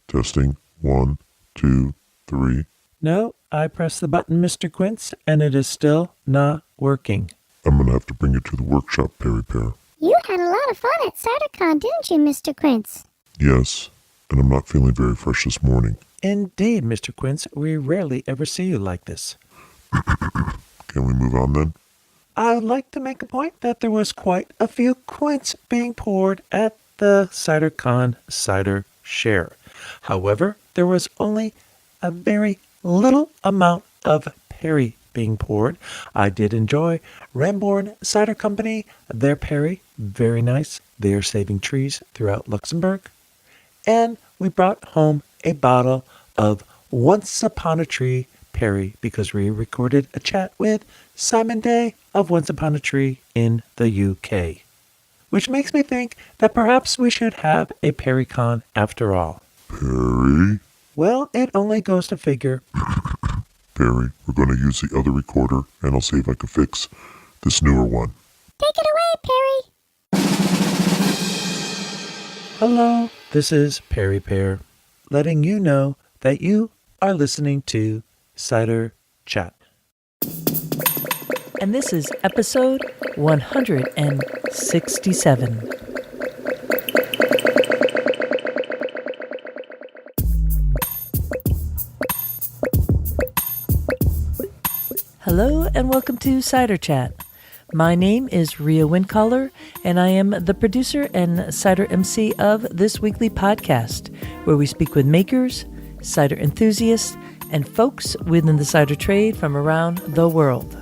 Testing. 1, 2, 3. No, I pressed the button, Mr. Quince, and it is still not working. I'm going to have to bring you to the workshop, Perry Pear. You had a lot of fun at CiderCon, didn't you, Mr. Quince? Yes, and I'm not feeling very fresh this morning. Indeed, Mr. Quince. We rarely ever see you like this. Can we move on then? I would like to make a point that there was quite a few quints being poured at the CiderCon Cider Share. However, there was only a very little amount of Perry being poured. I did enjoy Ramborn Cider Company, their Perry, very nice. They are saving trees throughout Luxembourg. And we brought home a bottle of Once Upon a Tree Perry because we recorded a chat with Simon Day of Once Upon a Tree in the UK. Which makes me think that perhaps we should have a PerryCon after all. Perry? Well, it only goes to figure. Perry, we're going to use the other recorder, and I'll see if I can fix this newer one. Take it away, Perry. Hello, this is Perry Pear, letting you know that you are listening to Cider Chat. And this is episode 167. Hello and welcome to Cider Chat. My name is Rhea Windcaller, and I am the producer and cider MC of this weekly podcast, where we speak with makers, cider enthusiasts, and folks within the cider trade from around the world.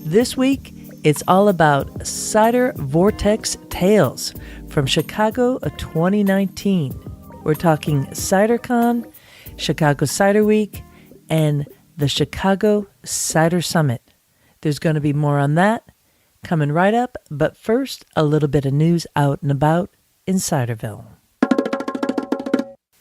This week, it's all about Cider Vortex Tales from Chicago 2019. We're talking CiderCon, Chicago Cider Week, and the Chicago Cider Summit. There's going to be more on that coming right up, but first, a little bit of news out and about in Ciderville.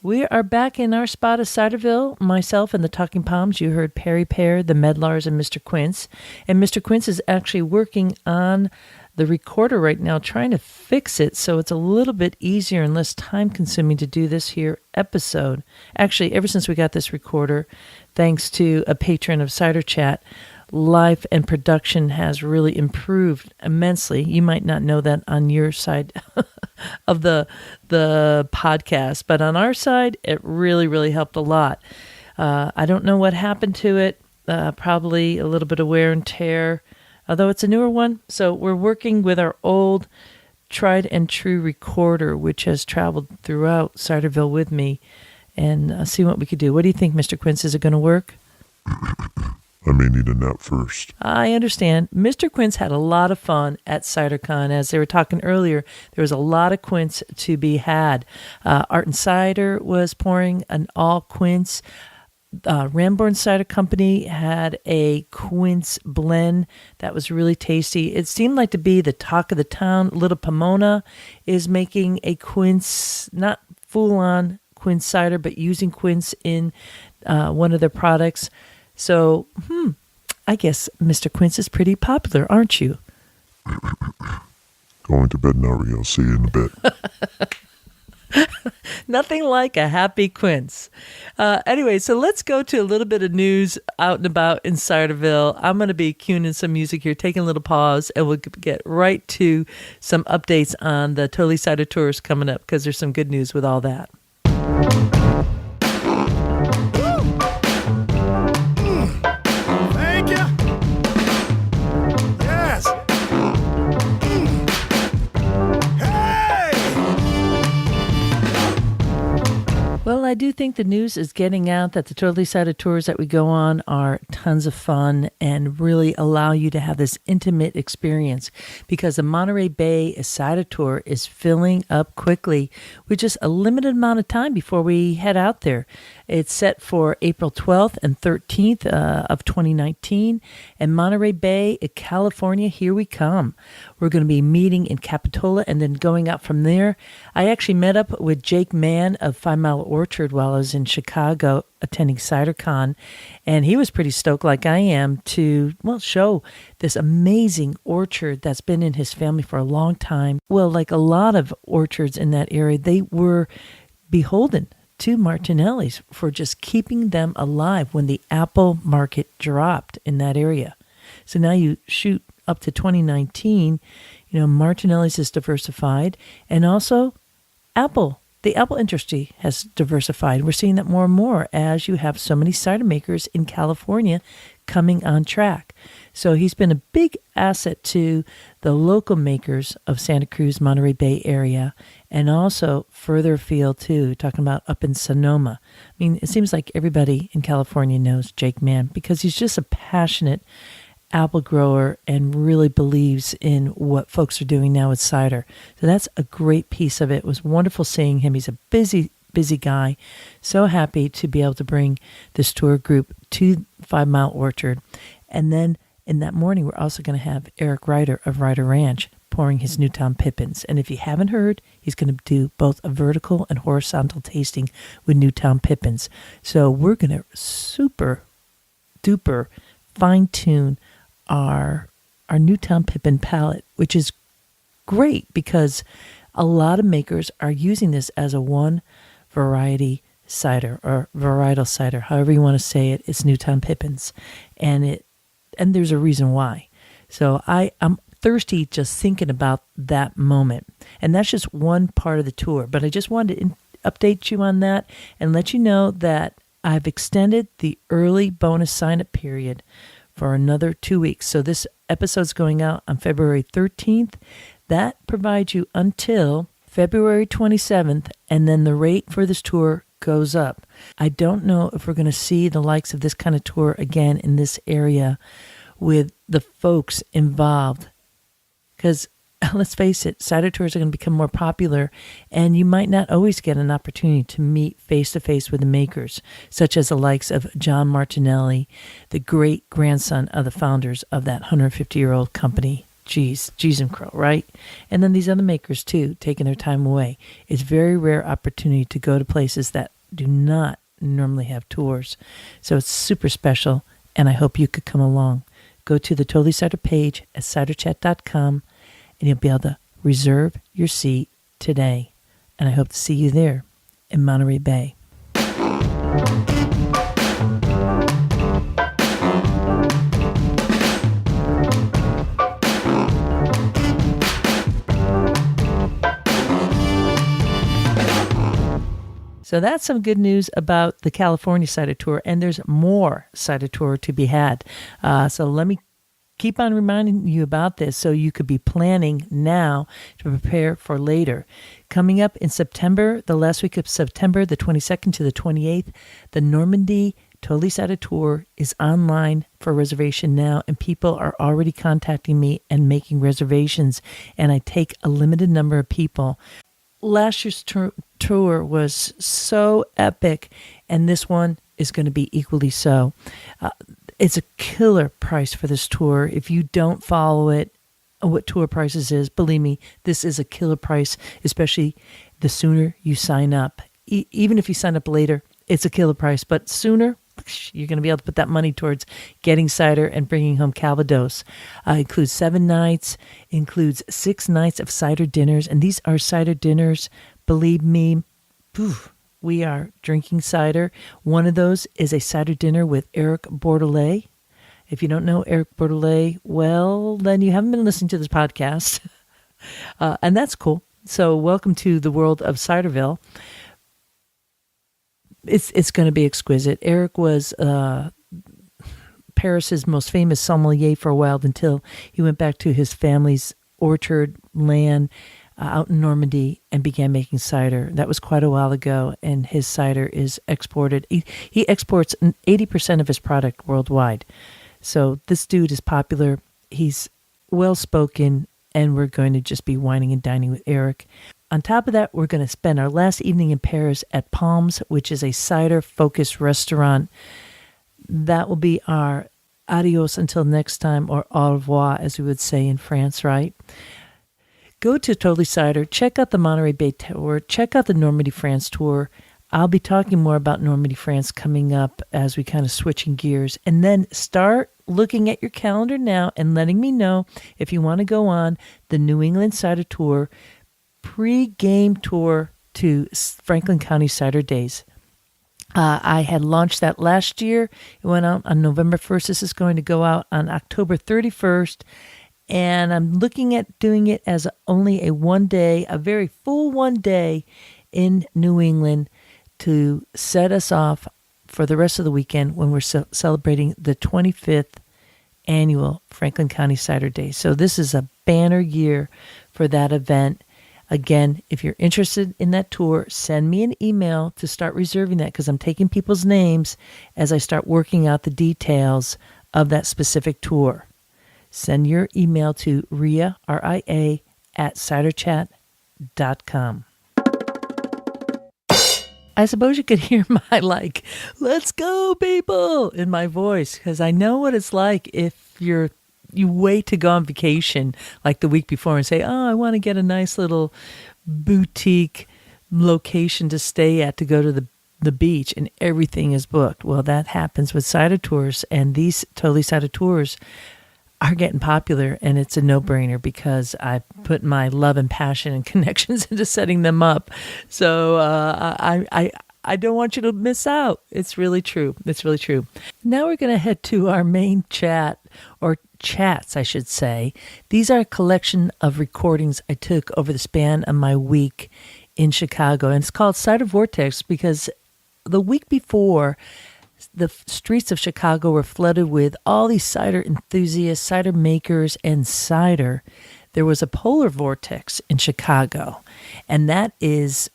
We are back in our spot of Ciderville. Myself and the Talking Palms. You heard Perry Pear, the Medlars, and Mr. Quince. And Mr. Quince is actually working on the recorder right now, trying to fix it so it's a little bit easier and less time-consuming to do this here episode. Actually, ever since we got this recorder, thanks to a patron of Cider Chat, life and production has really improved immensely. You might not know that on your side of the podcast, but on our side, it really, really helped a lot. I don't know what happened to it. Probably a little bit of wear and tear, although it's a newer one. So we're working with our old tried and true recorder, which has traveled throughout Ciderville with me, and see what we could do. What do you think, Mr. Quince? Is it going to work? I may need a nap first. I understand. Mr. Quince had a lot of fun at CiderCon. As they were talking earlier, there was a lot of quince to be had. Art and Cider was pouring an all quince. Ramborn Cider Company had a quince blend that was really tasty. It seemed like to be the talk of the town. Little Pomona is making a quince, not full-on quince cider, but using quince in one of their products. So, I guess Mr. Quince is pretty popular, aren't you? Going to bed now, Rhea. I'll see you in a bit. Nothing like a happy quince. Anyway, so let's go to a little bit of news out and about in Ciderville. I'm going to be cueing in some music here, taking a little pause, and we'll get right to some updates on the Totally Cider Tours coming up, because there's some good news with all that. Well, I do think the news is getting out that the Totally Cider Tours that we go on are tons of fun and really allow you to have this intimate experience, because the Monterey Bay Cider Tour is filling up quickly with just a limited amount of time before we head out there. It's set for April 12th and 13th of 2019, and Monterey Bay, California, here we come. We're going to be meeting in Capitola and then going out from there. I actually met up with Jake Mann of 5 Mile Orchard while I was in Chicago attending CiderCon, and he was pretty stoked like I am to, show this amazing orchard that's been in his family for a long time. Well, like a lot of orchards in that area, they were beholden to Martinelli's for just keeping them alive when the apple market dropped in that area. So now you shoot up to 2019, Martinelli's is diversified, and also the apple industry has diversified. We're seeing that more and more as you have so many cider makers in California coming on track. So he's been a big asset to the local makers of Santa Cruz, Monterey Bay area, and also further afield too, talking about up in Sonoma. I mean, it seems like everybody in California knows Jake Mann because he's just a passionate apple grower and really believes in what folks are doing now with cider. So that's a great piece of it. It was wonderful seeing him. He's a busy guy. So happy to be able to bring this tour group to 5 Mile Orchard. And then in that morning, we're also going to have Eric Ryder of Ryder Ranch pouring his Newtown Pippins. And if you haven't heard, he's going to do both a vertical and horizontal tasting with Newtown Pippins. So we're going to super duper fine tune our Newtown Pippin palette, which is great because a lot of makers are using this as a one variety cider or varietal cider, however you want to say it. It's Newtown Pippins, and there's a reason why. So I'm thirsty just thinking about that moment, and that's just one part of the tour. But I just wanted to update you on that and let you know that I've extended the early bonus sign-up period for another 2 weeks. So this episode's going out on February 13th. That provides you until February 27th, and then the rate for this tour goes up. I don't know if we're going to see the likes of this kind of tour again in this area with the folks involved. Because let's face it, cider tours are going to become more popular, and you might not always get an opportunity to meet face-to-face with the makers, such as the likes of John Martinelli, the great-grandson of the founders of that 150-year-old company. Jeez and crow, right? And then these other makers, too, taking their time away. It's a very rare opportunity to go to places that do not normally have tours. So it's super special, and I hope you could come along. Go to the Totally Cider page at ciderchat.com, and you'll be able to reserve your seat today. And I hope to see you there in Monterey Bay. So that's some good news about the California Cider Tour, and there's more Cider Tour to be had. So let me keep on reminding you about this so you could be planning now to prepare for later. Coming up in September, the last week of September, the 22nd to the 28th, the Normandy Totally Cider Tour is online for reservation now, and people are already contacting me and making reservations, and I take a limited number of people. Last year's tour was so epic, and this one is going to be equally so. It's a killer price for this tour. If you don't follow it, what tour prices is, believe me, this is a killer price, especially the sooner you sign up. Even if you sign up later, it's a killer price, but sooner, you're going to be able to put that money towards getting cider and bringing home Calvados. Includes 7 nights, includes 6 nights of cider dinners, and these are cider dinners, believe me, we are drinking cider. One of those is a cider dinner with Eric Bordelais. If you don't know Eric Bordelais, well, then you haven't been listening to this podcast. And that's cool. So welcome to the world of Ciderville. It's going to be exquisite. Eric was Paris's most famous sommelier for a while until he went back to his family's orchard land out in Normandy and began making cider. That was quite a while ago, and his cider is exported. He exports 80% of his product worldwide. So this dude is popular. He's well-spoken, and we're going to just be wining and dining with Eric. On top of that, we're going to spend our last evening in Paris at Palms, which is a cider-focused restaurant. That will be our adios until next time, or au revoir, as we would say in France, right? Go to Totally Cider, check out the Monterey Bay Tour, check out the Normandy, France Tour. I'll be talking more about Normandy, France coming up as we kind of switching gears. And then start looking at your calendar now and letting me know if you want to go on the New England Cider Tour pre-game tour to Franklin County Cider Days. I had launched that last year. It went out on November 1st. This is going to go out on October 31st. And I'm looking at doing it as only a one day, a very full one day in New England to set us off for the rest of the weekend when we're celebrating the 25th annual Franklin County Cider Day. So this is a banner year for that event. Again, if you're interested in that tour, send me an email to start reserving that because I'm taking people's names as I start working out the details of that specific tour. Send your email to Ria, R-I-A, at ciderchat.com. I suppose you could hear my let's go people in my voice because I know what it's like if you wait to go on vacation like the week before and say, oh, I want to get a nice little boutique location to stay at to go to the beach and everything is booked. Well, that happens with cider tours, and these Totally Cider tours are getting popular, and it's a no-brainer because I put my love and passion and connections into setting them up. So I don't want you to miss out. It's really true. It's really true. Now we're going to head to our main chat, or chats, I should say. These are a collection of recordings I took over the span of my week in Chicago, and it's called Cider Vortex because the week before, the streets of Chicago were flooded with all these cider enthusiasts, cider makers, and cider. There was a polar vortex in Chicago, and it's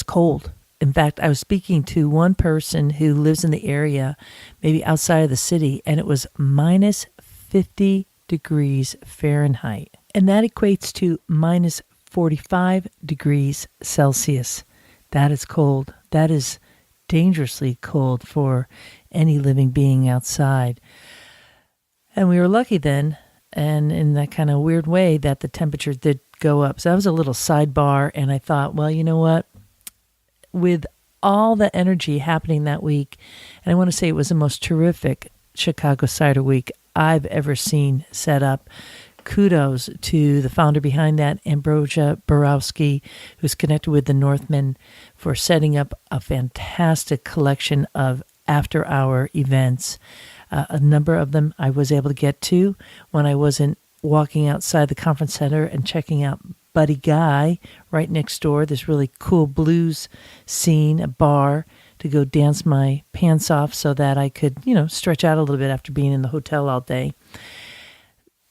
cold. In fact, I was speaking to one person who lives in the area, maybe outside of the city, and it was minus 50 degrees Fahrenheit. And that equates to minus 45 degrees Celsius. That is cold. That is dangerously cold for any living being outside. And we were lucky then, and in that kind of weird way, that the temperature did go up. So that was a little sidebar, and I thought, well, you know what? With all the energy happening that week, and I want to say it was the most terrific Chicago Cider Week I've ever seen set up. Kudos to the founder behind that, Ambrosia Borowski, who's connected with the Northmen, for setting up a fantastic collection of after-hour events. A number of them I was able to get to when I wasn't walking outside the conference center and checking out Buddy Guy right next door, this really cool blues scene, a bar to go dance my pants off so that I could, stretch out a little bit after being in the hotel all day.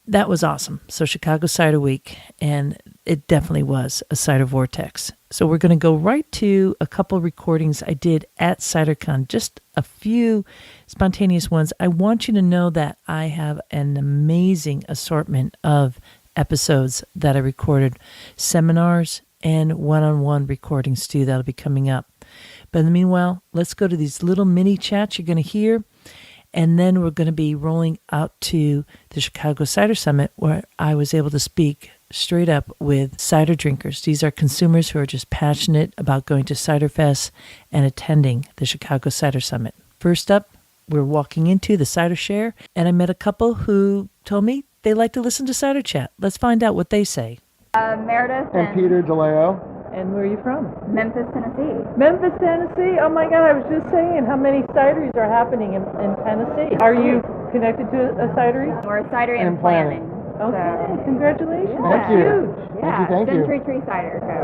That was awesome. So Chicago Cider Week, and it definitely was a Cider Vortex. So we're going to go right to a couple recordings I did at CiderCon, just a few spontaneous ones. I want you to know that I have an amazing assortment of episodes that I recorded, seminars and one-on-one recordings too that'll be coming up. But in the meanwhile, let's go to these little mini chats you're going to hear. And then we're going to be rolling out to the Chicago Cider Summit, where I was able to speak straight up with cider drinkers. These are consumers who are just passionate about going to Cider Fest and attending the Chicago Cider Summit. First up, we're walking into the Cider Share, and I met a couple who told me they like to listen to Cider Chat. Let's find out what they say. Meredith and Peter DeLeo. And where are you from? Memphis, Tennessee. Memphis, Tennessee. Oh my God, I was just saying how many cideries are happening in Tennessee. Are you connected to a cidery? We're cidery and planning. Okay, congratulations. Thank you. Huge. Yeah, Thank you. Century Tree Cider Co.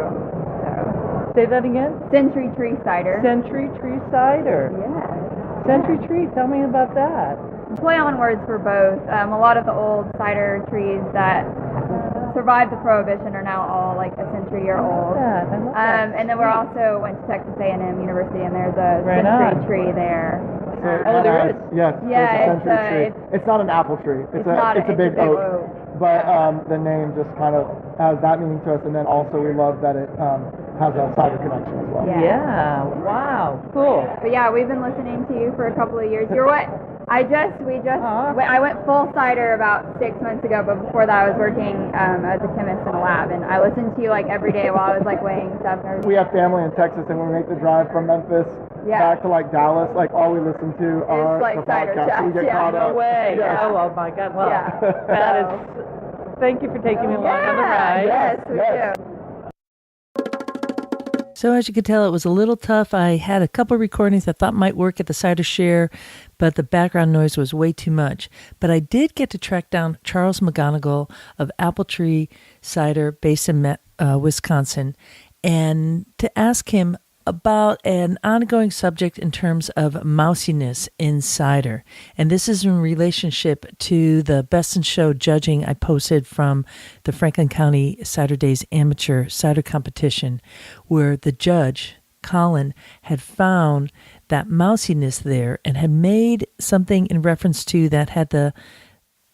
So. Say that again? Century Tree Cider. Century Tree Cider. Yes. Century Tree, tell me about that. Play on words for both. A lot of the old cider trees that survived the Prohibition are now all like a century year old. I love that. And then we're also went to Texas A&M University, and there's a Right century on. tree there. There is? Yes, Yeah, there's a century tree. It's not an apple tree. It's a big oak. But the name just kind of has that meaning to us, and then also we love that it has a cider connection as well. Yeah, wow, cool. But yeah, we've been listening to you for a couple of years. You're what? I went full cider about 6 months ago, but before that I was working as a chemist in a lab, and I listened to you like every day while I was like weighing stuff. We have family in Texas, and when we make the drive from Memphis back to like Dallas, like all we listen to are like the cider podcasts. chats, We get yeah. caught No up. way. Yeah. Oh my God. Well, Yeah. that is. Thank you for taking me along on the ride. Yes, we do. So as you could tell, it was a little tough. I had a couple recordings I thought might work at the Cider Share, but the background noise was way too much. But I did get to track down Charles McGonegal of Apple Tree Cider based in Wisconsin, and to ask him about an ongoing subject in terms of mousiness in cider. And this is in relationship to the Best in Show judging I posted from the Franklin County Cider Days Amateur Cider Competition, where the judge, Colin, had found that mousiness there and had made something in reference to that had the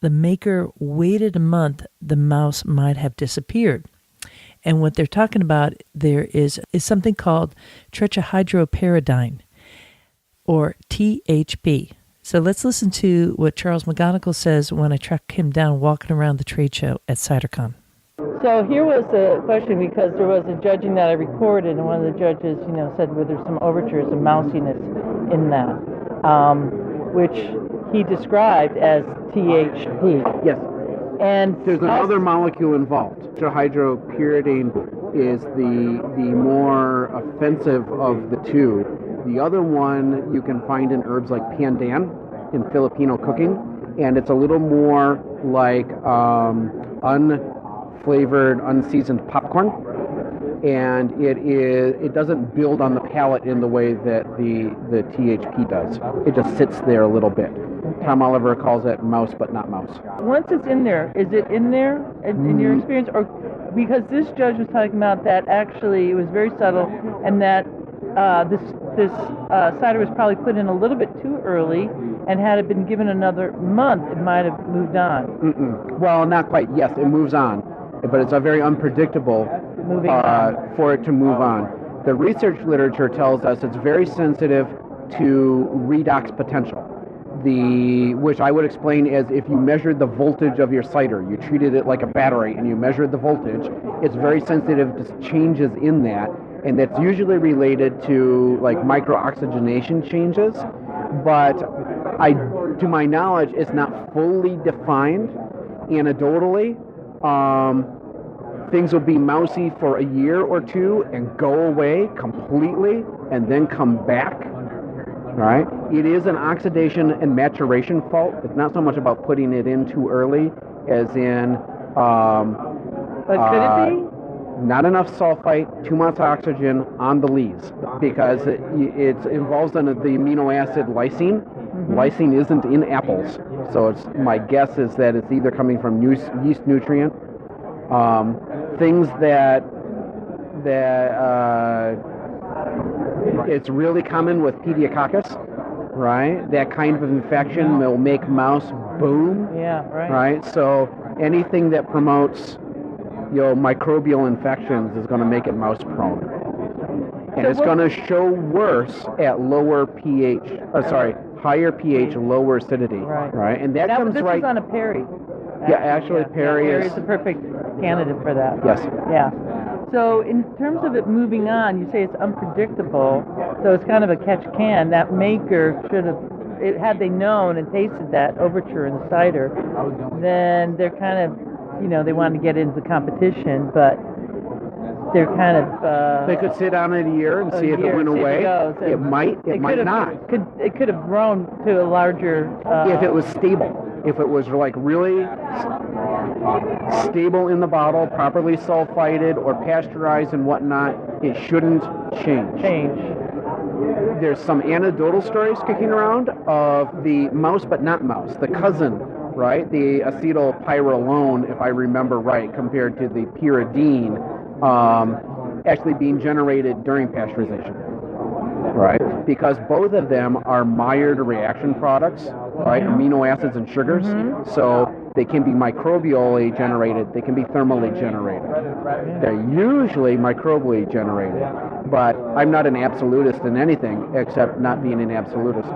maker waited a month, the mouse might have disappeared. And what they're talking about there is something called Tetrahydropyridine, or THP. So let's listen to what Charles McGonegal says when I track him down walking around the trade show at CiderCon. So here was the question, because there was a judging that I recorded, and one of the judges, said, well, there's some overtures of mousiness in that, which he described as THP. Yes. And there's another molecule involved. Tetrahydropyridine is the more offensive of the two. The other one you can find in herbs like pandan in Filipino cooking, and it's a little more like unflavored, unseasoned popcorn, and it doesn't build on the palate in the way that the THP does. It just sits there a little bit. Tom Oliver calls it mouse, but not mouse. Once it's in there, is it in there in your experience? Or because this judge was talking about that actually it was very subtle, and that this cider was probably put in a little bit too early, and had it been given another month, it might have moved on. Well, not quite. Yes, it moves on, but it's a very unpredictable for it to move on. The research literature tells us it's very sensitive to redox potential. Which I would explain as if you measured the voltage of your cider, you treated it like a battery and you measured the voltage, it's very sensitive to changes in that, and that's usually related to like microoxygenation changes, but to my knowledge, it's not fully defined anecdotally. Things will be mousy for a year or two and go away completely and then come back. Right? It is an oxidation and maturation fault. It's not so much about putting it in too early as in but could it be? Not enough sulfite, too much oxygen on the lees, because it involves in the amino acid lysine. Mm-hmm. Lysine isn't in apples, so my guess is that it's either coming from yeast nutrient, things that it's really common with pediococcus, right? That kind of infection will make mouse boom. Yeah, right. Right? So anything that promotes microbial infections is going to make it mouse prone. And it's going to show worse at lower pH, higher pH, lower acidity. Right? And that comes this right... This is on a Perry. Yeah, actually Perry is... Perry's the perfect candidate for that. Yes. Yeah. So in terms of it moving on, you say it's unpredictable, so it's kind of a catch-can. That maker should have, had they known and tasted that overture in the cider, then they're kind of, they want to get into the competition, but they're kind of... they could sit on it a year and see if it went away. It might not. It could have grown to a larger... if it was stable. If it was like really stable in the bottle, properly sulfited or pasteurized and whatnot, it shouldn't change. There's some anecdotal stories kicking around of the mouse but not mouse, the cousin, right? The acetylpyrrolone, if I remember right, compared to the pyridine, actually being generated during pasteurization. Right, because both of them are Maillard reaction products, right? Amino acids and sugars. Mm-hmm. So they can be microbially generated. They can be thermally generated. They're usually microbially generated. But I'm not an absolutist in anything except not being an absolutist.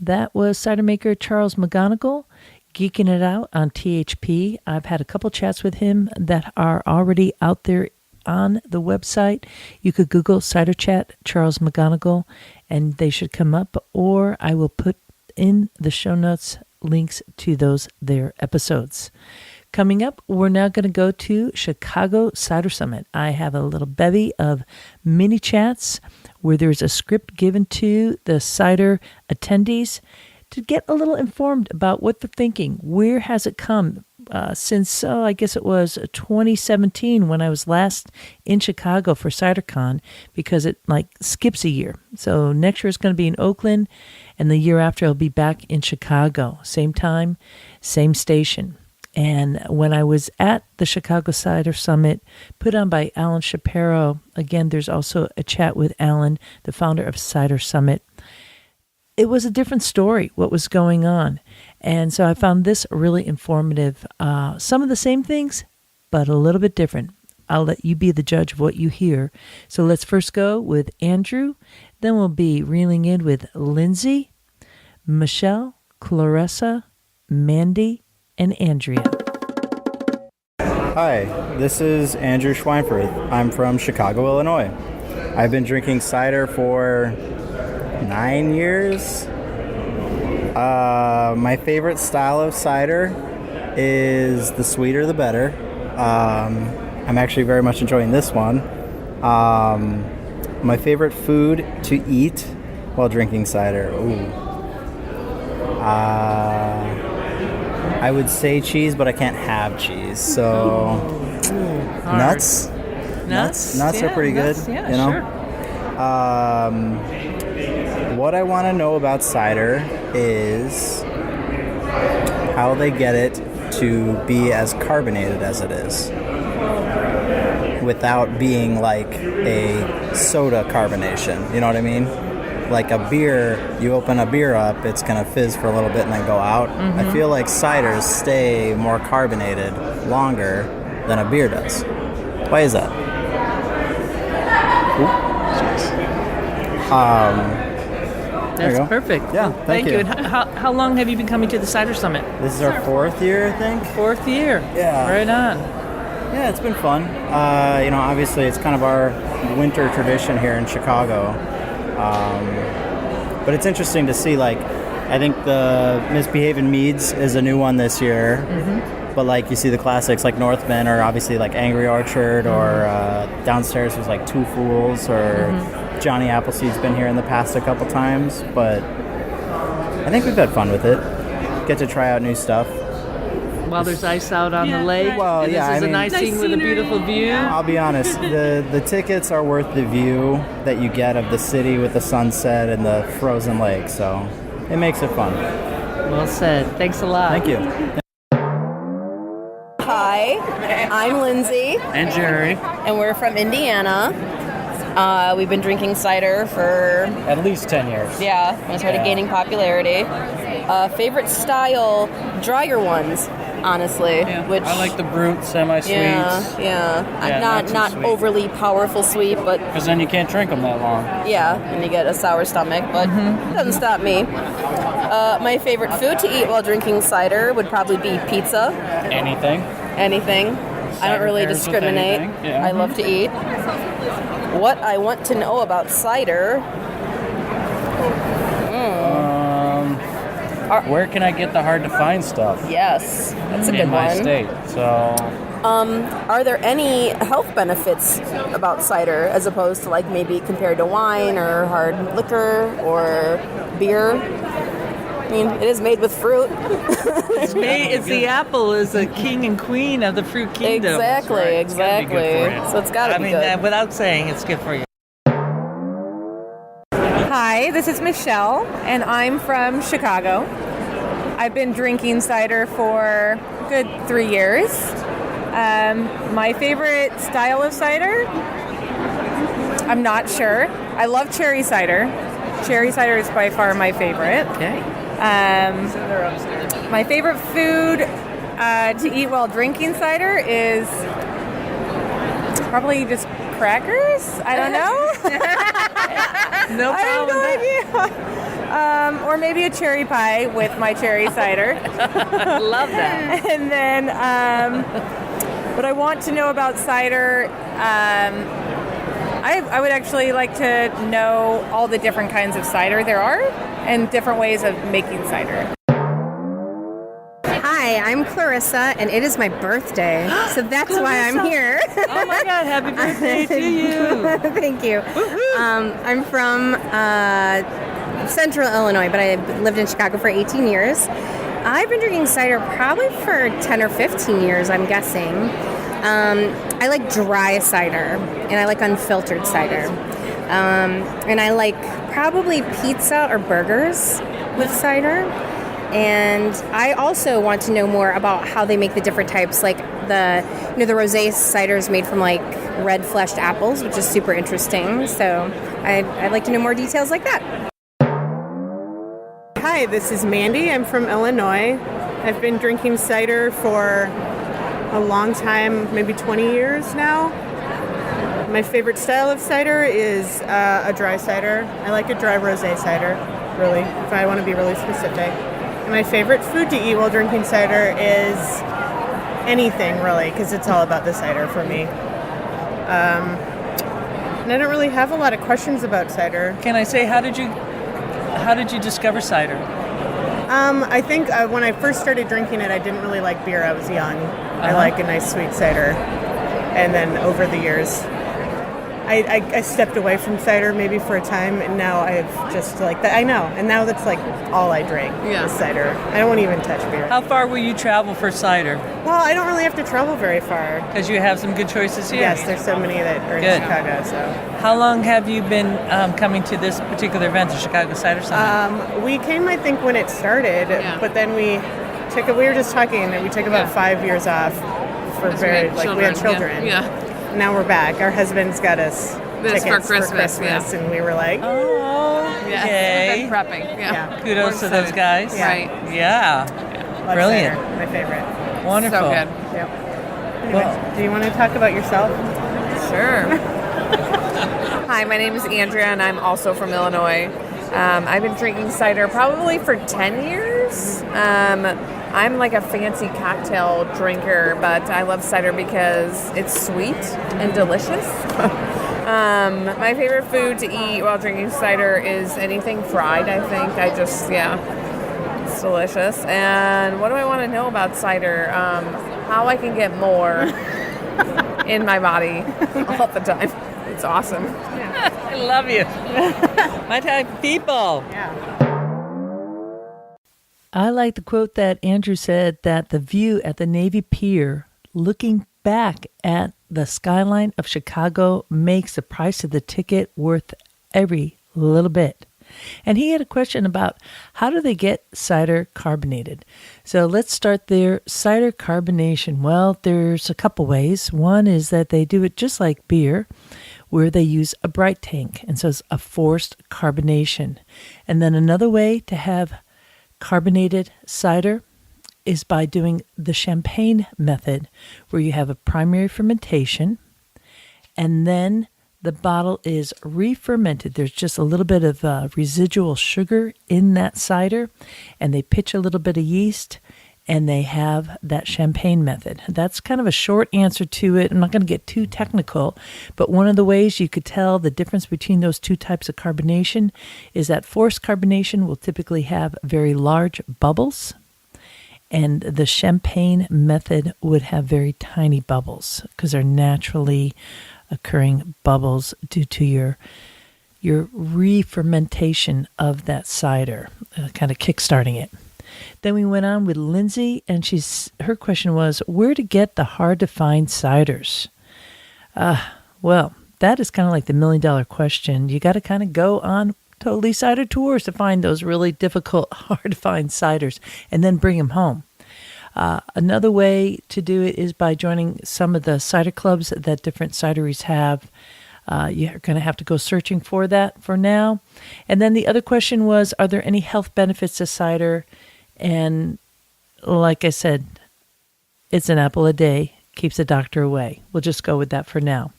That was cider maker Charles McGonegal geeking it out on THP. I've had a couple chats with him that are already out there on the website. You could Google Cider Chat Charles McGonegal and they should come up, or I will put in the show notes links to those their episodes. Coming up, we're now going to go to Chicago Cider Summit. I have a little bevy of mini chats where there's a script given to the cider attendees to get a little informed about what they're thinking. Where has it come since, I guess it was 2017 when I was last in Chicago for CiderCon, because it skips a year. So next year is going to be in Oakland, and the year after I'll be back in Chicago. Same time, same station. And when I was at the Chicago Cider Summit put on by Alan Shapiro, again, there's also a chat with Alan, the founder of Cider Summit. It was a different story, what was going on. And so I found this really informative. Some of the same things, but a little bit different. I'll let you be the judge of what you hear. So let's first go with Andrew. Then we'll be reeling in with Lindsay, Michelle, Clarissa, Mandy, and Andrea. Hi, this is Andrew Schweinfurth. I'm from Chicago, Illinois. I've been drinking cider for 9 years. My favorite style of cider is the sweeter the better. I'm actually very much enjoying this one. My favorite food to eat while drinking cider. I would say cheese, but I can't have cheese. So nuts are pretty good. Yeah, you know. Sure. What I want to know about cider is how they get it to be as carbonated as it is, without being like a soda carbonation. You know what I mean? Like a beer, you open a beer up, it's going to fizz for a little bit and then go out. Mm-hmm. I feel like ciders stay more carbonated longer than a beer does. Why is that? That's perfect. Yeah, thank you. And how long have you been coming to the Cider Summit? This is our 4th year, I think. 4th year. Yeah. Right on. Yeah, it's been fun. Obviously it's kind of our winter tradition here in Chicago. But it's interesting to see, I think the Misbehaving Meads is a new one this year. Mm-hmm. But, you see the classics like Northman, or obviously, Angry Orchard, or downstairs was, Two Fools, or Johnny Appleseed's been here in the past a couple times. But I think we've had fun with it. Get to try out new stuff. While there's ice out on the lake. Well, This is a nice scene with a beautiful view. I'll be honest, the tickets are worth the view that you get of the city with the sunset and the frozen lake, so it makes it fun. Well said. Thanks a lot. Thank you. Hi, I'm Lindsay. And Jerry. And we're from Indiana. We've been drinking cider for at least 10 years. Yeah, when it started gaining popularity. Favorite style, drier ones, honestly. Yeah, which I like the brute, semi-sweets. Yeah, not overly powerful sweet, but because then you can't drink them that long. Yeah, and you get a sour stomach, but it doesn't stop me. My favorite food to eat while drinking cider would probably be pizza. Anything. I don't really discriminate. Yeah. I love to eat. What I want to know about cider. Where can I get the hard to find stuff? Yes, that's a good one. In my state, so. Are there any health benefits about cider as opposed to maybe compared to wine or hard liquor or beer? I mean, it is made with fruit. It's the apple is the king and queen of the fruit kingdom. Exactly. So it's got to be good. Without saying, it's good for you. Hi, this is Michelle, and I'm from Chicago. I've been drinking cider for a good 3 years. My favorite style of cider? I'm not sure. I love cherry cider. Cherry cider is by far my favorite. Okay. My favorite food to eat while drinking cider is probably just crackers. I don't know. No problem. I have no idea. Or maybe a cherry pie with my cherry cider. Love that. And then what I want to know about cider, I would actually like to know all the different kinds of cider there are and different ways of making cider. Hi, Hi, I'm Clarissa, and it is my birthday, so that's why I'm here. Oh my God, happy birthday to you. Thank you. I'm from central Illinois, but I lived in Chicago for 18 years. I've been drinking cider probably for 10 or 15 years, I'm guessing. I like dry cider, and I like unfiltered cider. And I like probably pizza or burgers with cider. And I also want to know more about how they make the different types, like the rosé cider is made from like red fleshed apples, which is super interesting. So I'd like to know more details like that. Hi, this is Mandy. I'm from Illinois. I've been drinking cider for a long time, maybe 20 years now. My favorite style of cider is a dry cider. I like a dry rosé cider, really, if I want to be really specific. And my favorite food to eat while drinking cider is anything, really, because it's all about the cider for me. And I don't really have a lot of questions about cider. Can I say, how did you discover cider? I think when I first started drinking it, I didn't really like beer. I was young. I like a nice sweet cider. And then over the years, I stepped away from cider maybe for a time, and now I've just like that. I know, and now that's like all I drink is cider. I won't even touch beer. How far will you travel for cider? Well, I don't really have to travel very far. Because you have some good choices here. Yes, there's so many that are in Chicago. So, how long have you been coming to this particular event, the Chicago Cider Summit? We came, I think, when it started, but then we were just talking that we took about 5 years off for we had children. Now we're back. Our husband's got us tickets for Christmas, and we were like, oh, yay. We've been prepping. Yeah. Kudos to those guys. Yeah. Right. Yeah. Love Brilliant. cider, my favorite. Wonderful. So good. Yep. Anyway, do you want to talk about yourself? Sure. Hi, my name is Andrea, and I'm also from Illinois. I've been drinking cider probably for 10 years. I'm like a fancy cocktail drinker, but I love cider because it's sweet and delicious. My favorite food to eat while drinking cider is anything fried, I think. It's delicious. And what do I want to know about cider? How I can get more in my body all the time. It's awesome. I love you. My type of people. Yeah. I like the quote that Andrew said, that the view at the Navy Pier looking back at the skyline of Chicago makes the price of the ticket worth every little bit. And he had a question about how do they get cider carbonated? So let's start there. Cider carbonation. Well, there's a couple ways. One is that they do it just like beer, where they use a bright tank. And so it's a forced carbonation. And then another way to have carbonated cider is by doing the champagne method, where you have a primary fermentation and then the bottle is re-fermented. There's just a little bit of residual sugar in that cider, and they pitch a little bit of yeast, and they have that champagne method. That's kind of a short answer to it. I'm not going to get too technical, but one of the ways you could tell the difference between those two types of carbonation is that forced carbonation will typically have very large bubbles, and the champagne method would have very tiny bubbles because they're naturally occurring bubbles due to your re-fermentation of that cider, kind of kickstarting it. Then we went on with Lindsay, and her question was, where to get the hard-to-find ciders? Well, that is kind of like the million-dollar question. You got to kind of go on Totally Cider tours to find those really difficult, hard-to-find ciders, and then bring them home. Another way to do it is by joining some of the cider clubs that different cideries have. You're going to have to go searching for that for now. And then the other question was, are there any health benefits to cider? And like I said, it's an apple a day, keeps the doctor away. We'll just go with that for now.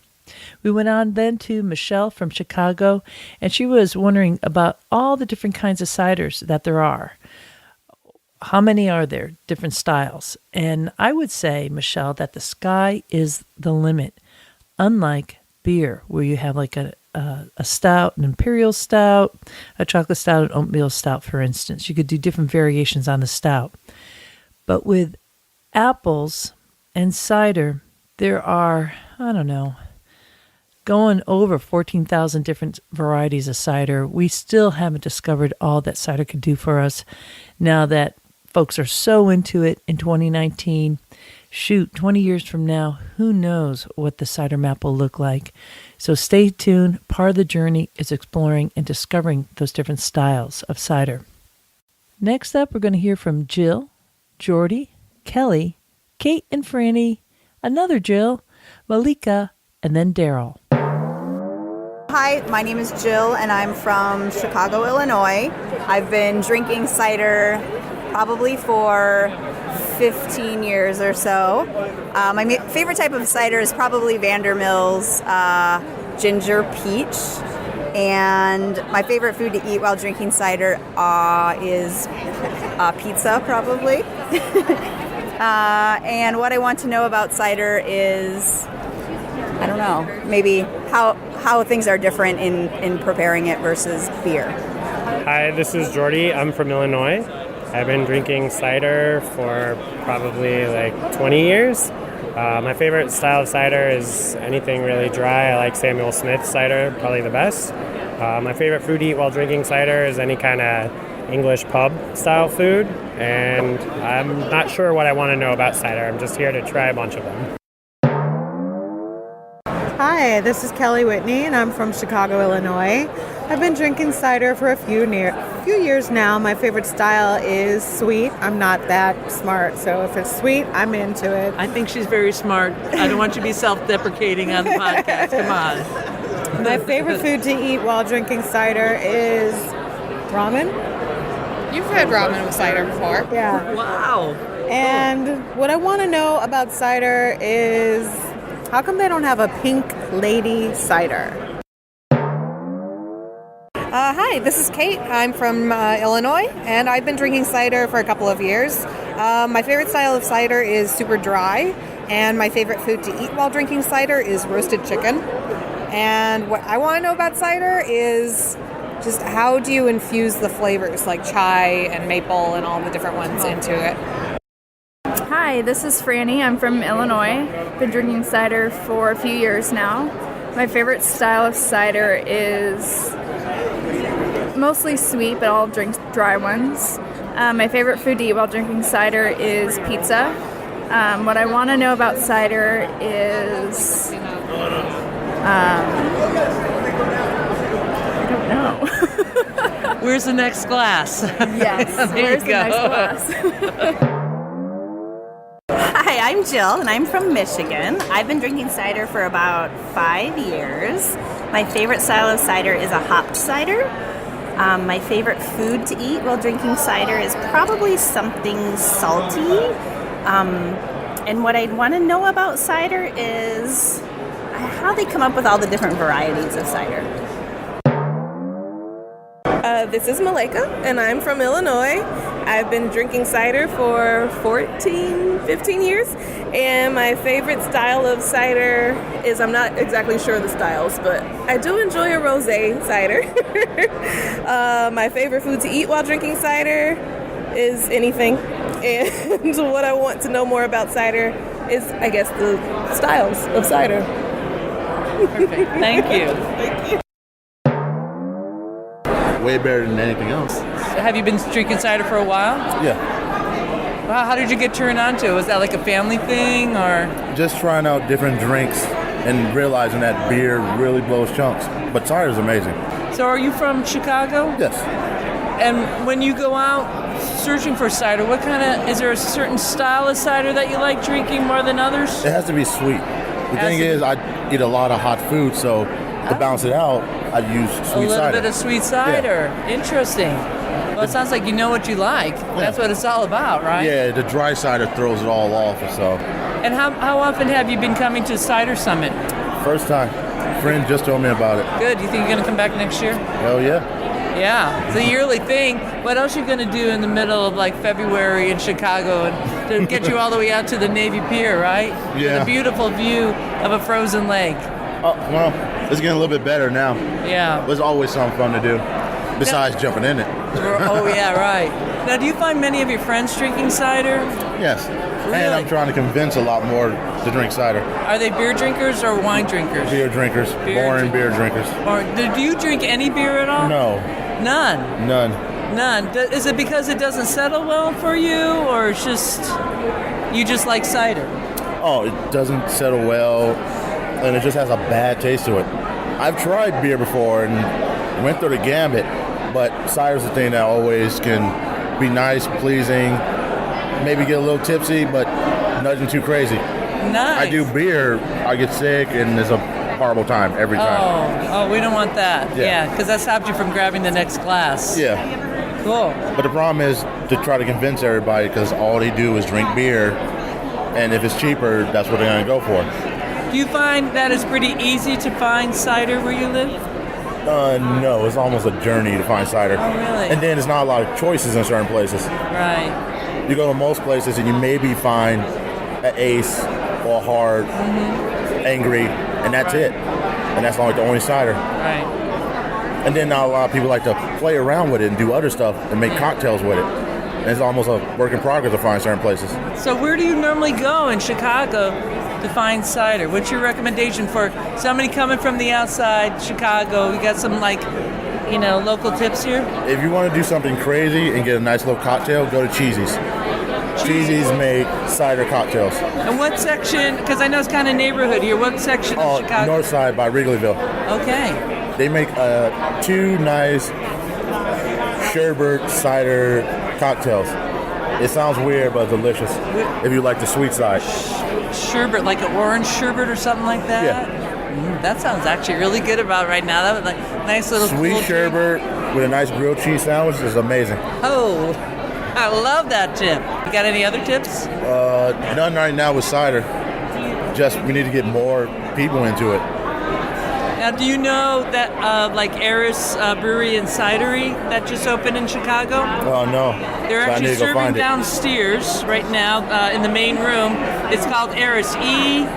We went on then to Michelle from Chicago, and she was wondering about all the different kinds of ciders that there are. How many are there? Different styles. And I would say, Michelle, that the sky is the limit. Unlike beer, where you have like a stout, an imperial stout, a chocolate stout, an oatmeal stout, for instance. You could do different variations on the stout. But with apples and cider, there are, I don't know, going over 14,000 different varieties of cider. We still haven't discovered all that cider could do for us now that folks are so into it in 2019. Shoot, 20 years from now, who knows what the cider map will look like. So stay tuned. Part of the journey is exploring and discovering those different styles of cider. Next up, we're going to hear from Jill, Jordy, Kelly, Kate and Franny, another Jill, Malika, and then Daryl. Hi, my name is Jill, and I'm from Chicago, Illinois. I've been drinking cider probably for 15 years or so. My favorite type of cider is probably Vandermill's ginger peach. And my favorite food to eat while drinking cider is pizza, probably. And what I want to know about cider is, I don't know, maybe how things are different in preparing it versus beer. Hi, this is Jordy. I'm from Illinois. I've been drinking cider for probably like 20 years. My favorite style of cider is anything really dry. I like Samuel Smith cider, probably the best. My favorite food to eat while drinking cider is any kind of English pub style food. And I'm not sure what I want to know about cider. I'm just here to try a bunch of them. Hi, this is Kelly Whitney, and I'm from Chicago, Illinois. I've been drinking cider for a few years now. My favorite style is sweet. I'm not that smart, so if it's sweet, I'm into it. I think she's very smart. I don't want you to be self-deprecating on the podcast. Come on. My favorite food to eat while drinking cider is ramen. You've had ramen with cider before. Yeah. Wow. And what I want to know about cider is, how come they don't have a pink lady cider? Hi, this is Kate. I'm from Illinois, and I've been drinking cider for a couple of years. My favorite style of cider is super dry, and my favorite food to eat while drinking cider is roasted chicken. And what I want to know about cider is just how do you infuse the flavors like chai and maple and all the different ones into it? Hi, this is Franny. I'm from Illinois. Been drinking cider for a few years now. My favorite style of cider is mostly sweet, but I'll drink dry ones. My favorite food to eat while drinking cider is pizza. What I want to know about cider is... I don't know. Where's the next glass? Yes, where's the next glass? Hi, I'm Jill, and I'm from Michigan. I've been drinking cider for about 5 years. My favorite style of cider is a hopped cider. My favorite food to eat while drinking cider is probably something salty. And what I'd want to know about cider is how they come up with all the different varieties of cider. This is Malika, and I'm from Illinois. I've been drinking cider for 15 years, and my favorite style of cider is, I'm not exactly sure of the styles, but I do enjoy a rosé cider. My favorite food to eat while drinking cider is anything, and what I want to know more about cider is, I guess, the styles of cider. Perfect. Thank you. Thank you. Way better than anything else. Have you been drinking cider for a while? Yeah. Wow, how did you get turned on to it? Was that like a family thing, or? Just trying out different drinks and realizing that beer really blows chunks. But cider's amazing. So are you from Chicago? Yes. And when you go out searching for cider, what kind of, is there a certain style of cider that you like drinking more than others? It has to be sweet. The thing is, I eat a lot of hot food, so to balance it out, I use sweet cider. A little bit of sweet cider. Yeah. Interesting. Well, it sounds like you know what you like. That's what it's all about, right? Yeah, the dry cider throws it all off. So. And how often have you been coming to Cider Summit? First time. A friend just told me about it. Good. You think you're going to come back next year? Hell yeah. Yeah, it's a yearly thing. What else are you going to do in the middle of like February in Chicago and to get you all the way out to the Navy Pier, right? Yeah. With a beautiful view of a frozen lake. Oh, well, it's getting a little bit better now. Yeah. There's always something fun to do besides jumping in it. Oh, yeah, right. Now, do you find many of your friends drinking cider? Yes. Really? And I'm trying to convince a lot more to drink cider. Are they beer drinkers or wine drinkers? Beer drinkers. Boring beer drinkers. Or do you drink any beer at all? No. None? None. Is it because it doesn't settle well for you, or it's just you just like cider? Oh, it doesn't settle well, and it just has a bad taste to it. I've tried beer before and went through the gambit, but cider's the thing that always can be nice, pleasing, maybe get a little tipsy, but nothing too crazy. Nice. I do beer, I get sick, and it's a horrible time every time. Oh, we don't want that. Yeah. Because that stopped you from grabbing the next glass. Yeah. Cool. But the problem is to try to convince everybody, because all they do is drink beer, and if it's cheaper, that's what they're going to go for. Do you find that it's pretty easy to find cider where you live? No, it's almost a journey to find cider. Oh, really? And then there's not a lot of choices in certain places. Right. You go to most places and you maybe find an Ace or a Hard, Angry, and that's it. And that's like the only cider. Right. And then not a lot of people like to play around with it and do other stuff and make cocktails with it. And it's almost a work in progress to find certain places. So where do you normally go in Chicago to find cider? What's your recommendation for somebody coming from the outside Chicago? You got some local tips here? If you want to do something crazy and get a nice little cocktail, go to Cheesy's. Cheesy's make cider cocktails. And what section, because I know it's kind of neighborhood here, what section of Chicago? North side by Wrigleyville. Okay. They make 2 nice sherbet cider cocktails. It sounds weird, but delicious if you like the sweet side. Sherbet, like an orange sherbet or something like that? Yeah. That sounds actually really good about right now. That was like nice little sweet cool sherbet with a nice grilled cheese sandwich is amazing. Oh, I love that tip. You got any other tips? None right now with cider. Just we need to get more people into it. Now, do you know that like Eris Brewery and Cidery that just opened in Chicago? Oh, no. They're So I actually need to go serving find it. downstairs right now in the main room. It's called Eris, E-R-I-S.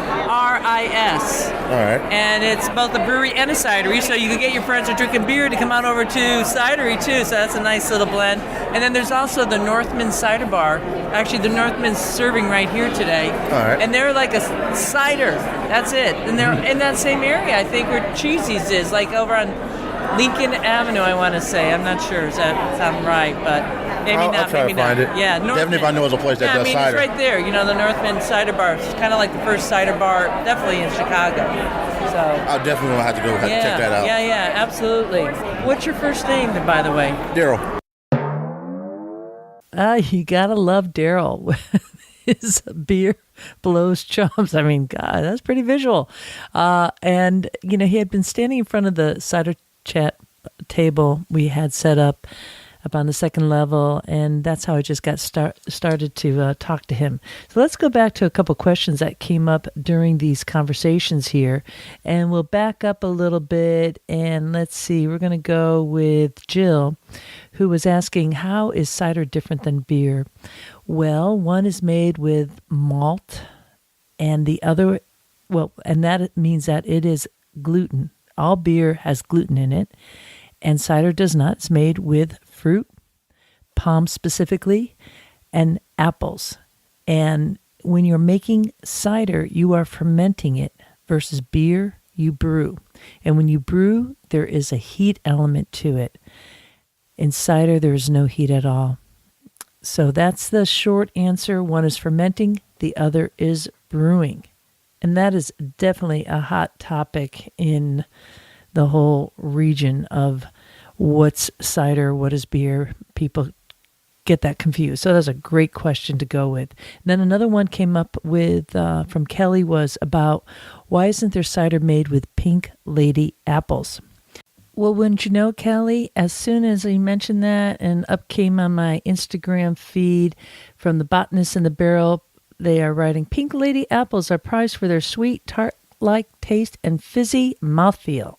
All right. And it's both a brewery and a cidery, so you can get your friends who are drinking beer to come on over to cidery too, so that's a nice little blend. And then there's also the Northman Cider Bar. Actually, the Northman's serving right here today. All right. And they're like a cider. That's it. And they're in that same area, I think, where Cheesy's is, like over on Lincoln Avenue, I want to say. I'm not sure. Does that sound right? But maybe I'll not. try maybe to find not. it. Yeah, Northman. Definitely if I know it's a place that does cider. It's right there. You know, the Northman Cider Bar. It's kind of like the first cider bar, definitely in Chicago. So I'll definitely have to go check that out. Yeah, absolutely. What's your first name, by the way? Daryl. You gotta love Daryl. His beer blows chums. I mean, God, that's pretty visual. And, he had been standing in front of the cider chat table we had set up on the second level, and that's how I just got started to talk to him. So let's go back to a couple questions that came up during these conversations here, and we'll back up a little bit, and let's see, we're going to go with Jill, who was asking, how is cider different than beer? Well, one is made with malt, and the other, and that means that it is gluten. All beer has gluten in it, and cider does not. It's made with fruit, palms specifically, and apples. And when you're making cider, you are fermenting it, versus beer, you brew. And when you brew, there is a heat element to it. In cider, there is no heat at all. So that's the short answer. One is fermenting, the other is brewing. And that is definitely a hot topic in the whole region of what's cider, what is beer. People get that confused. So that's a great question to go with. And then another one came up with from Kelly was about, why isn't there cider made with pink lady apples? Well, wouldn't you know, Kelly, as soon as I mentioned that, and up came on my Instagram feed from the Botanist in the Barrel, they are writing, pink lady apples are prized for their sweet, tart-like taste and fizzy mouthfeel.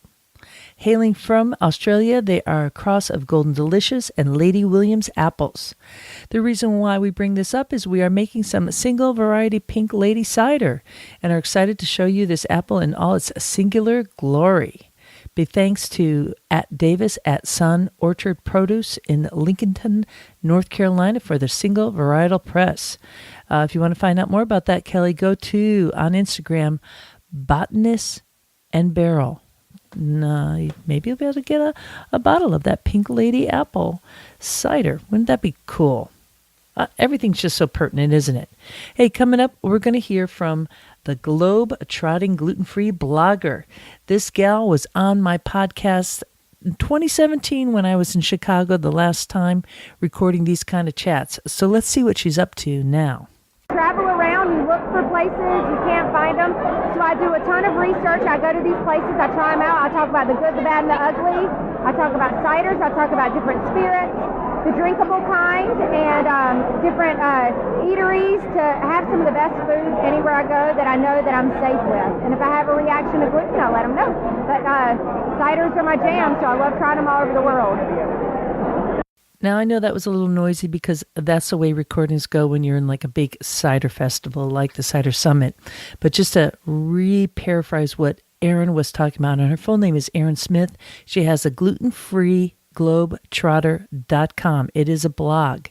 Hailing from Australia, they are a cross of Golden Delicious and Lady Williams apples. The reason why we bring this up is we are making some single variety pink lady cider and are excited to show you this apple in all its singular glory. Big thanks to Davis at Sun Orchard Produce in Lincolnton, North Carolina for the single varietal press. If you want to find out more about that, Kelly, go to, on Instagram, Botanist and Barrel. Maybe you'll be able to get a bottle of that Pink Lady apple cider. Wouldn't that be cool? Everything's just so pertinent, isn't it? Hey, coming up, we're going to hear from the globe-trotting gluten-free blogger. This gal was on my podcast in 2017 when I was in Chicago the last time recording these kind of chats. So let's see what she's up to now. Travel around, you look for places, you can't find them. So I do a ton of research. I go to these places, I try them out. I talk about the good, the bad, and the ugly. I talk about ciders. I talk about different spirits, the drinkable kind, and different eateries to have some of the best food anywhere I go that I know that I'm safe with. And if I have a reaction to gluten, I'll let them know. But ciders are my jam, so I love trying them all over the world. Now, I know that was a little noisy because that's the way recordings go when you're in like a big cider festival like the Cider Summit. But just to re-paraphrase what Erin was talking about, and her full name is Erin Smith. She has a gluten-free globetrotter.com. It is a blog.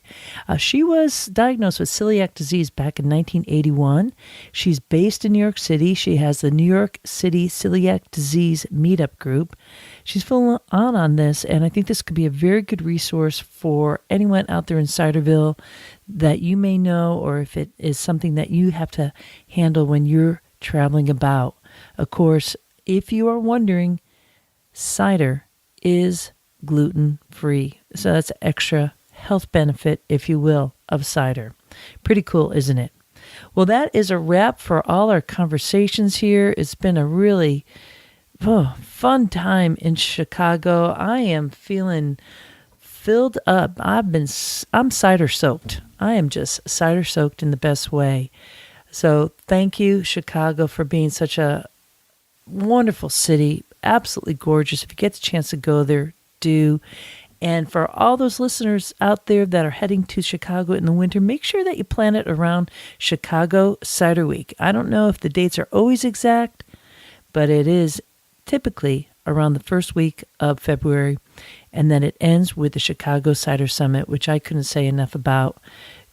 She was diagnosed with celiac disease back in 1981. She's based in New York City. She has the New York City Celiac Disease Meetup Group. She's full on this, and I think this could be a very good resource for anyone out there in Ciderville that you may know, or if it is something that you have to handle when you're traveling about. Of course, if you are wondering, cider is gluten-free. So that's an extra health benefit, if you will, of cider. Pretty cool, isn't it? Well, that is a wrap for all our conversations here. It's been a really fun time in Chicago. I am feeling filled up. I'm cider soaked. I am just cider soaked in the best way. So thank you, Chicago, for being such a wonderful city. Absolutely gorgeous. If you get the chance to go there, do. And for all those listeners out there that are heading to Chicago in the winter, make sure that you plan it around Chicago Cider Week. I don't know if the dates are always exact, but it is typically around the first week of February, and then it ends with the Chicago Cider Summit, which I couldn't say enough about.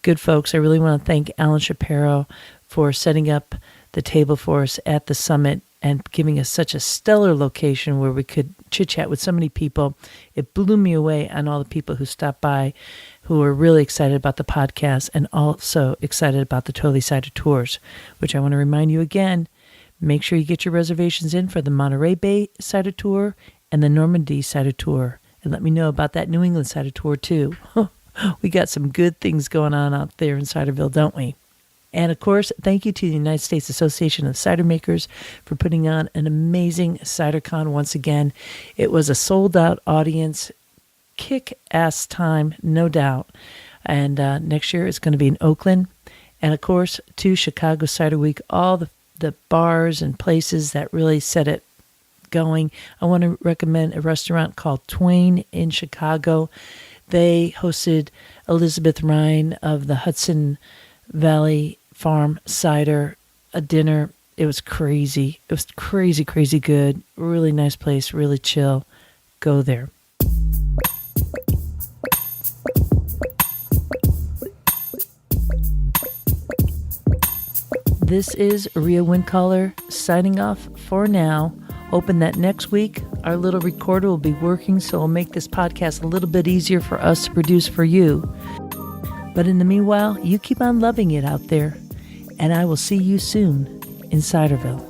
Good folks, I really want to thank Alan Shapiro for setting up the table for us at the summit and giving us such a stellar location where we could chit-chat with so many people. It blew me away on all the people who stopped by, who were really excited about the podcast and also excited about the Totally Cider Tours, which I want to remind you again, make sure you get your reservations in for the Monterey Bay Cider Tour and the Normandy Cider Tour. And let me know about that New England Cider Tour, too. We got some good things going on out there in Ciderville, don't we? And, of course, thank you to the United States Association of Cider Makers for putting on an amazing CiderCon once again. It was a sold-out audience, kick-ass time, no doubt. And next year it's going to be in Oakland. And, of course, to Chicago Cider Week, all the bars and places that really set it going. I want to recommend a restaurant called Twain in Chicago. They hosted Elizabeth Rhine of the Hudson Valley Farm Cider, a dinner. It was crazy. It was crazy, crazy good. Really nice place, really chill. Go there. This is Rhea Windcaller signing off for now. Hoping that next week our little recorder will be working, so it'll make this podcast a little bit easier for us to produce for you. But in the meanwhile, you keep on loving it out there, and I will see you soon in Ciderville.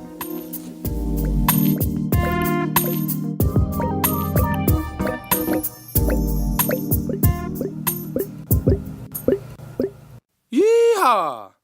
Yeehaw!